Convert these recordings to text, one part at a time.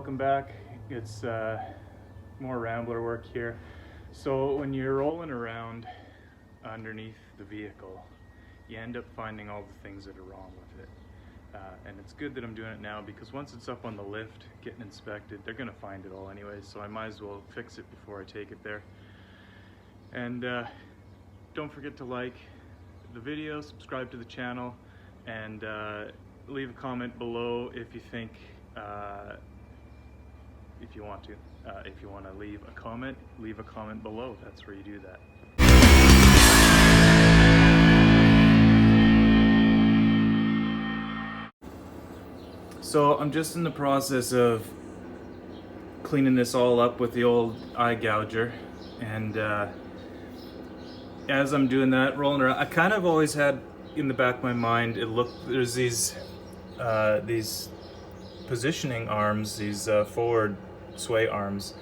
welcome back. It's more Rambler work here. So when you're rolling around underneath the vehicle, you end up finding all the things that are wrong with it. And it's good that I'm doing it now, because once it's up on the lift getting inspected, they're gonna find it all anyways, so I might as well fix it before I take it there. And don't forget to like the video, subscribe to the channel, and leave a comment below if you think, if you want to. If you want to leave a comment below. That's where you do that. So I'm just in the process of cleaning this all up with the old eye gouger, and as I'm doing that, rolling around, I kind of always had in the back of my mind, there's these positioning arms, these forward sway arms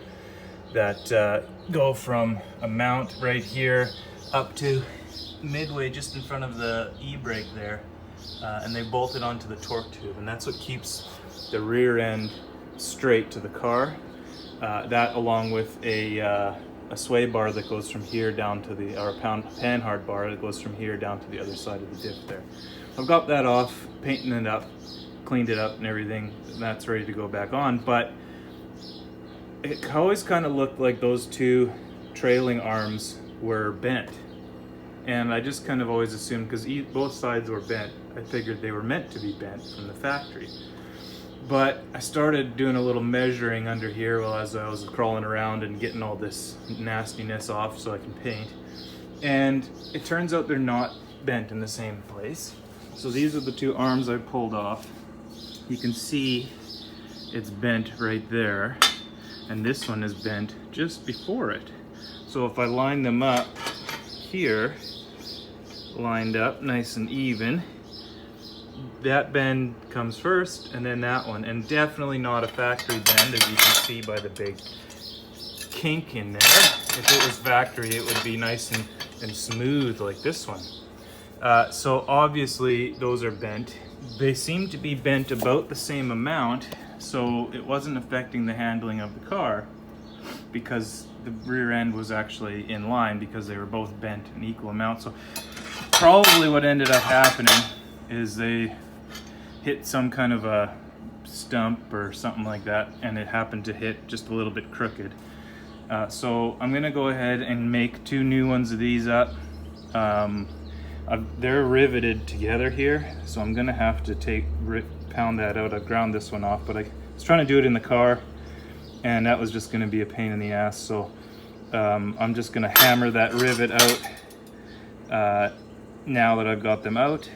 that go from a mount right here up to midway just in front of the e-brake there, and they bolted onto the torque tube, and that's what keeps the rear end straight to the car. That along with a sway bar that goes from here down to the, or a panhard bar that goes from here down to the other side of the diff there. I've got that off, painting it up, cleaned it up and everything, and that's ready to go back on, but it always kind of looked like those two trailing arms were bent. And I just kind of always assumed, because both sides were bent, I figured they were meant to be bent from the factory. But I started doing a little measuring under here as I was crawling around and getting all this nastiness off so I can paint. And it turns out they're not bent in the same place. So these are the two arms I pulled off. You can see it's bent right there, and this one is bent just before it. So if I line them up here, lined up nice and even, that bend comes first and then that one, and definitely not a factory bend, as you can see by the big kink in there. If it was factory, it would be nice and smooth like this one. So obviously those are bent. They seem to be bent about the same amount, so it wasn't affecting the handling of the car, because the rear end was actually in line because they were both bent in equal amounts. So probably what ended up happening is they hit some kind of a stump or something like that, and it happened to hit just a little bit crooked. So I'm gonna go ahead and make two new ones of these up. They're riveted together here, so I'm gonna have to pound that out. I've ground this one off, but I was trying to do it in the car, and that was just gonna be a pain in the ass. So I'm just gonna hammer that rivet out now that I've got them out.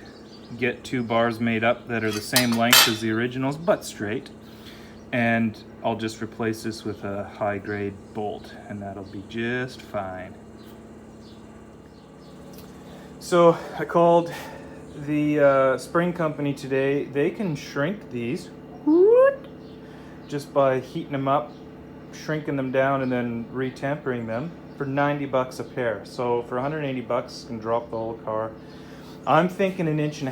Get two bars made up that are the same length as the originals, but straight. And I'll just replace this with a high grade bolt, and that'll be just fine. So I called the spring company today. They can shrink these just by heating them up, shrinking them down, and then retempering them for 90 bucks a pair. So for 180 bucks, you can drop the whole car. I'm thinking 1.5 inches.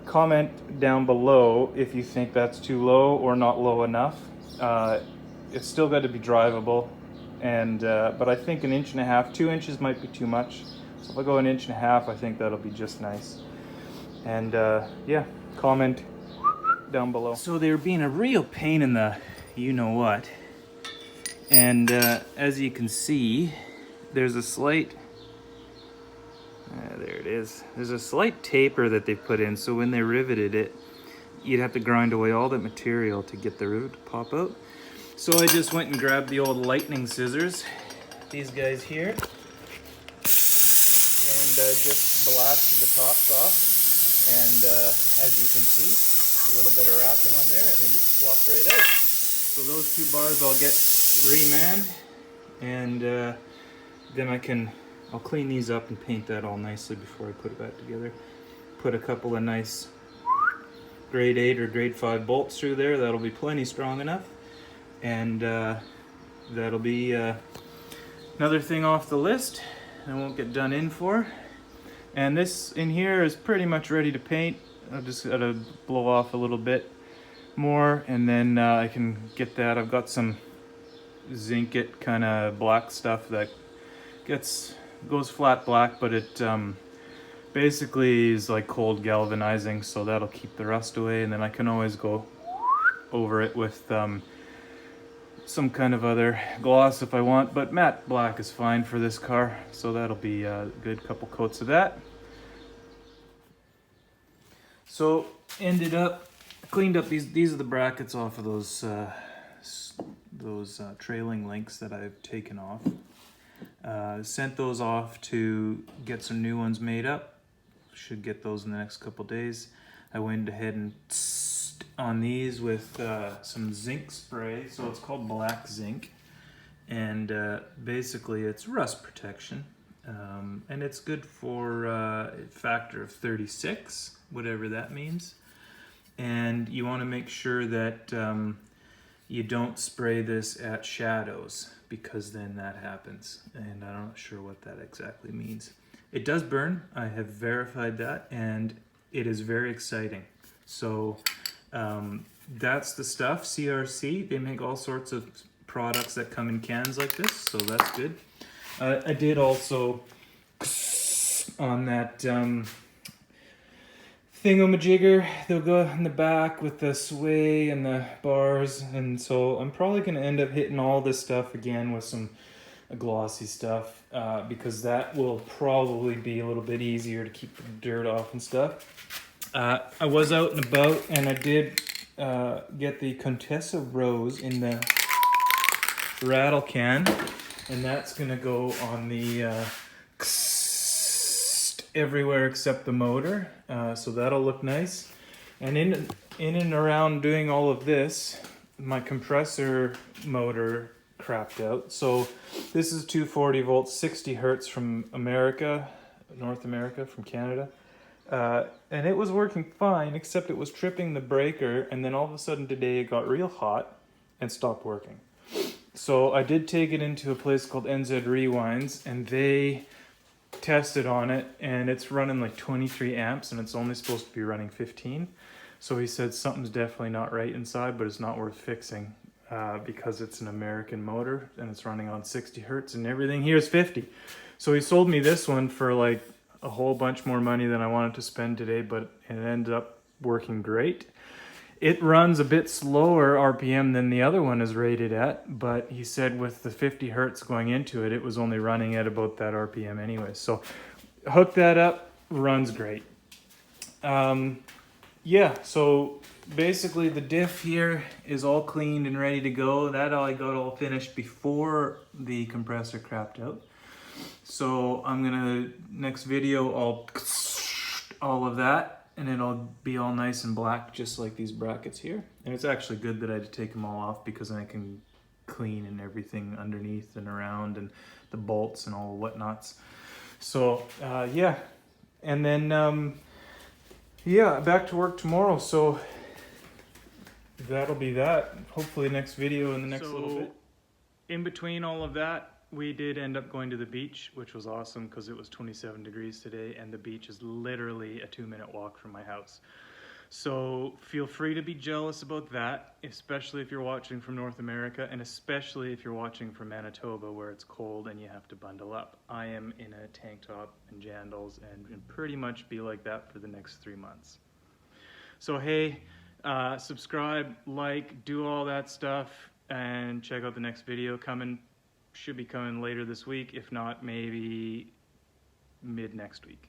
Comment down below if you think that's too low or not low enough. It's still got to be drivable, and but I think 1.5 inches, 2 inches might be too much. So if I go 1.5 inches, I think that'll be just nice. And yeah, comment down below. So they were being a real pain in the you-know-what. And as you can see, there's a slight, there it is. There's a slight taper that they put in, so when they riveted it, you'd have to grind away all that material to get the rivet to pop out. So I just went and grabbed the old lightning scissors, these guys here, and just blasted the tops off. And as you can see, a little bit of wrapping on there, and they just flop right out. So those two bars I'll get remanned, and then I'll clean these up and paint that all nicely before I put it back together. Put a couple of nice grade 8 or grade 5 bolts through there. That'll be plenty strong enough, and that'll be another thing off the list I won't get done in for. And this in here is pretty much ready to paint. I just gotta blow off a little bit more, and then I can get that. I've got some zinc it kind of black stuff that goes flat black, but it basically is like cold galvanizing, so that'll keep the rust away, and then I can always go over it with some kind of other gloss if I want, but matte black is fine for this car, so that'll be a good couple coats of that. So ended up cleaned up these are the brackets off of those trailing links that I've taken off. Sent those off to get some new ones made up. Should get those in the next couple days. I went ahead and on these with some zinc spray, so it's called black zinc, and basically it's rust protection, and it's good for a factor of 36, whatever that means. And you want to make sure that you don't spray this at shadows, because then that happens, and I'm not sure what that exactly means. It does burn, I have verified that, and it is very exciting. So that's the stuff. CRC, they make all sorts of products that come in cans like this, so that's good. I did also on that thingamajigger, they'll go in the back with the sway and the bars, and so I'm probably going to end up hitting all this stuff again with some glossy stuff, because that will probably be a little bit easier to keep the dirt off and stuff. I was out and about, and I did get the Contessa Rose in the rattle can, and that's going to go on the everywhere except the motor, so that'll look nice. And in and around doing all of this, my compressor motor crapped out. So this is 240 volts, 60 hertz from America, North America, from Canada, and it was working fine, except it was tripping the breaker, and then all of a sudden today it got real hot and stopped working. So I did take it into a place called NZ Rewinds, and they tested on it, and it's running like 23 amps, and it's only supposed to be running 15. So he said something's definitely not right inside, but it's not worth fixing, because it's an American motor and it's running on 60 hertz and everything here is 50. So he sold me this one for like a whole bunch more money than I wanted to spend today, but it ended up working great. It runs a bit slower RPM than the other one is rated at, but he said with the 50 hertz going into it, it was only running at about that RPM anyway. So hook that up, runs great. Yeah, so basically the diff here is all cleaned and ready to go. That I got all finished before the compressor crapped out. So I'm gonna, next video, all of that, and it'll be all nice and black, just like these brackets here. And it's actually good that I had to take them all off, because then I can clean and everything underneath and around, and the bolts and all the whatnots. So yeah, and then yeah, back to work tomorrow. So that'll be that. Hopefully next video in the next little bit. In between all of that, we did end up going to the beach, which was awesome because it was 27 degrees today, and the beach is literally a 2-minute walk from my house. So feel free to be jealous about that, especially if you're watching from North America, and especially if you're watching from Manitoba, where it's cold and you have to bundle up. I am in a tank top and jandals and pretty much be like that for the next 3 months. So hey, subscribe, like, do all that stuff, and check out the next video coming. Should be coming later this week, if not maybe mid next week.